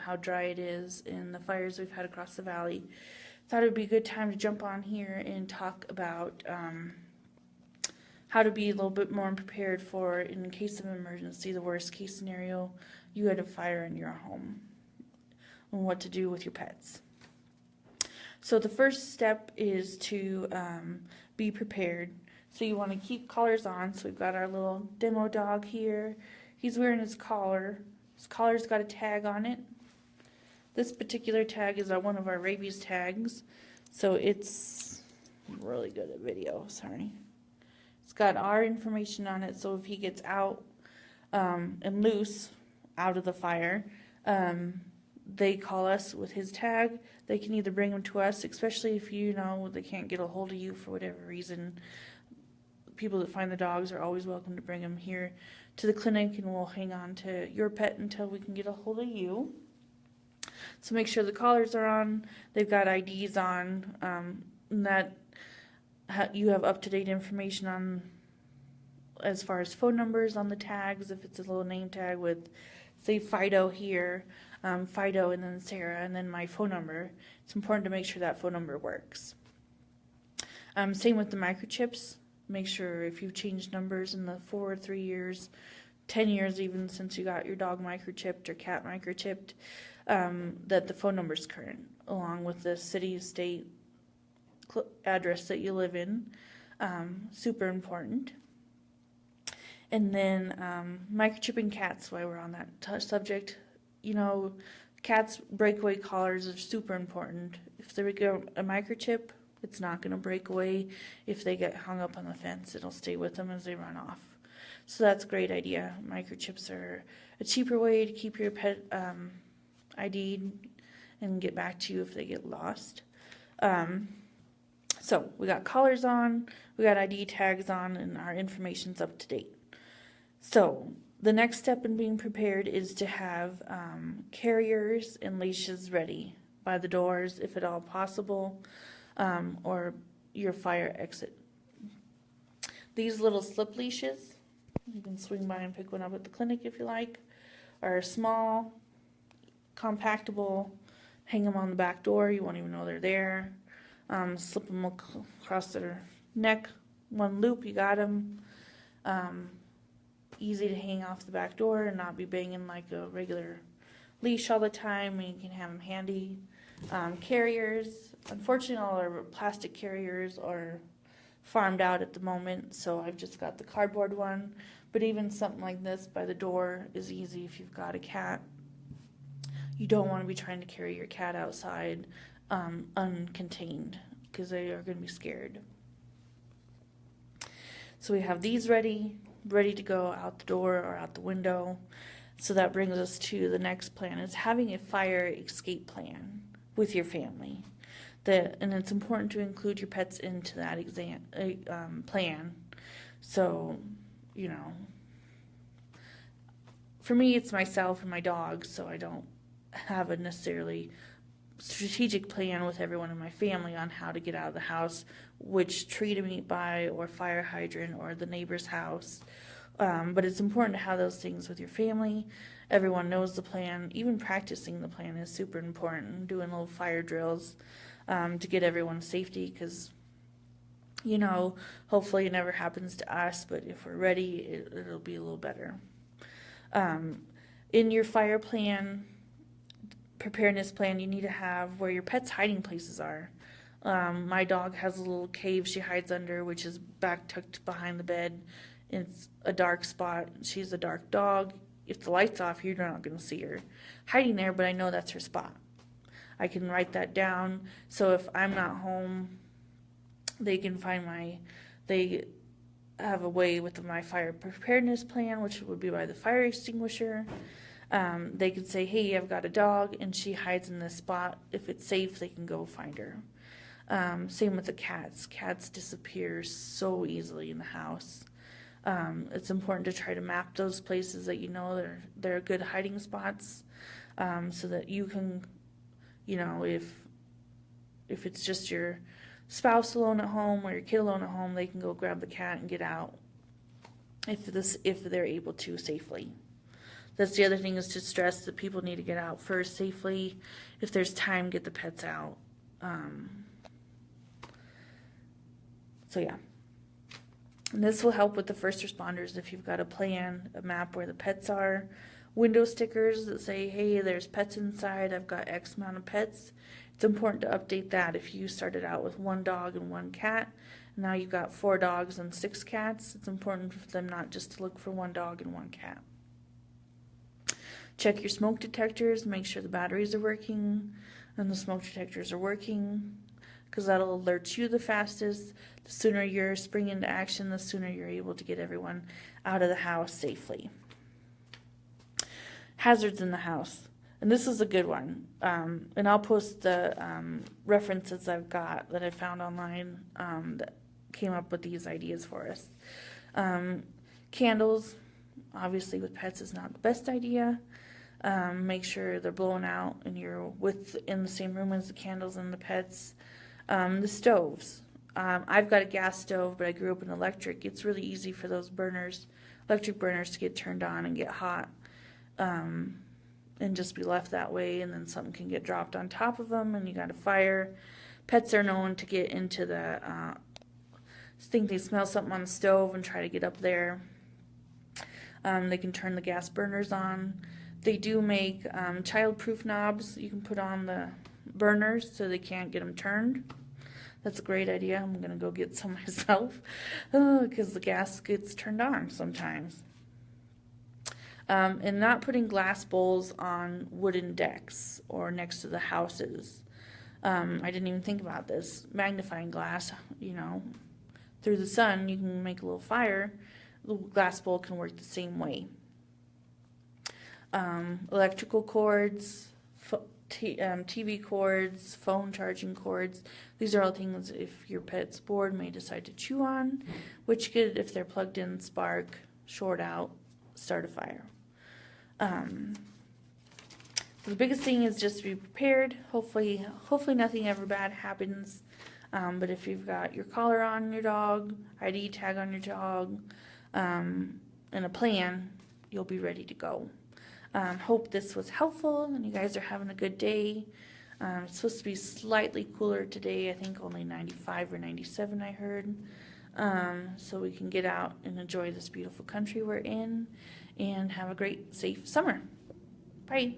how dry it is and the fires we've had across the valley. Thought it would be a good time to jump on here and talk about how to be a little bit more prepared for, in case of emergency, the worst case scenario, you had a fire in your home, and what to do with your pets. So the first step is to be prepared. So you want to keep collars on. So we've got our little demo dog here. He's wearing his collar. His collar's got a tag on it. This particular tag is one of our rabies tags. So it's really good at video, sorry. It's got our information on it, so if he gets out and loose out of the fire, they call us with his tag. They can either bring him to us, especially if you know they can't get a hold of you for whatever reason. People that find the dogs are always welcome to bring them here to the clinic, and we'll hang on to your pet until we can get a hold of you. So make sure the collars are on. They've got IDs on, and that you have up-to-date information on as far as phone numbers on the tags. If it's a little name tag with, say, Fido here, Fido and then Sarah and then my phone number, it's important to make sure that phone number works. Same with the microchips. Make sure if you've changed numbers in the 4 or 3 years, 10 years even since you got your dog microchipped or cat microchipped, that the phone number is current, along with the city, state, address that you live in. Super important. And then microchipping cats, while we're on that subject. You know, cats' breakaway collars are super important. If they get a microchip, it's not going to break away. If they get hung up on the fence, it'll stay with them as they run off. So that's a great idea. Microchips are a cheaper way to keep your pet ID'd and get back to you if they get lost. So we got collars on, we got ID tags on, and our information's up to date. So the next step in being prepared is to have carriers and leashes ready by the doors, if at all possible, or your fire exit. These little slip leashes, you can swing by and pick one up at the clinic if you like, are small, compactable, hang them on the back door, you won't even know they're there. Slip them across their neck, one loop, you got them. Easy to hang off the back door and not be banging like a regular leash all the time, and you can have them handy. Carriers, unfortunately all our plastic carriers are farmed out at the moment, so I've just got the cardboard one, but even something like this by the door is easy if you've got a cat. You don't want to be trying to carry your cat outside uncontained, because they are going to be scared. So we have these ready to go out the door or out the window. So that brings us to the next plan, is having a fire escape plan with your family. And it's important to include your pets into that plan. So, you know, for me it's myself and my dog, so I don't have a necessarily strategic plan with everyone in my family on how to get out of the house, which tree to meet by, or fire hydrant, or the neighbor's house. But it's important to have those things with your family. Everyone knows the plan. Even practicing the plan is super important. Doing little fire drills to get everyone's safety, because, you know, hopefully it never happens to us, but if we're ready, it'll be a little better. In your fire plan, preparedness plan, you need to have where your pet's hiding places are. My dog has a little cave she hides under, which is back tucked behind the bed. It's a dark spot. She's a dark dog. If the light's off, you're not going to see her hiding there, but I know that's her spot. I can write that down, so if I'm not home, they can find they have a way with my fire preparedness plan, which would be by the fire extinguisher. They could say, hey, I've got a dog and she hides in this spot. If it's safe, they can go find her. Same with the cats. Cats disappear so easily in the house. It's important to try to map those places that you know they're good hiding spots, so that you can, you know, if it's just your spouse alone at home or your kid alone at home, they can go grab the cat and get out if they're able to safely. That's the other thing, is to stress that people need to get out first safely. If there's time, get the pets out. So yeah. And this will help with the first responders if you've got a plan, a map where the pets are, window stickers that say, hey, there's pets inside, I've got X amount of pets. It's important to update that. If you started out with 1 dog and 1 cat, and now you've got 4 dogs and 6 cats, it's important for them not just to look for 1 dog and 1 cat. Check your smoke detectors, make sure the batteries are working and the smoke detectors are working, because that'll alert you the fastest. The sooner you're springing into action, the sooner you're able to get everyone out of the house safely. Hazards in the house. And this is a good one. And I'll post the references I've got that I found online that came up with these ideas for us. Candles, obviously with pets, is not the best idea. Make sure they're blown out and you're in the same room as the candles and the pets. The stoves. I've got a gas stove, but I grew up in electric. It's really easy for those electric burners to get turned on and get hot, and just be left that way, and then something can get dropped on top of them and you got a fire. Pets are known to get into think they smell something on the stove and try to get up there. They can turn the gas burners on. They do make child-proof knobs you can put on the burners so they can't get them turned. That's a great idea. I'm going to go get some myself because the gas gets turned on sometimes. And not putting glass bowls on wooden decks or next to the houses. I didn't even think about this. Magnifying glass, through the sun, you can make a little fire. The glass bowl can work the same way. Electrical cords, TV cords, phone charging cords. These are all things, if your pet's bored, may decide to chew on, which could, if they're plugged in, spark, short out, start a fire. The biggest thing is just to be prepared. Hopefully nothing ever bad happens. But if you've got your collar on your dog, ID tag on your dog, and a plan, you'll be ready to go. Hope this was helpful and you guys are having a good day. It's supposed to be slightly cooler today. I think only 95 or 97 I heard. So we can get out and enjoy this beautiful country we're in and have a great, safe summer. Bye.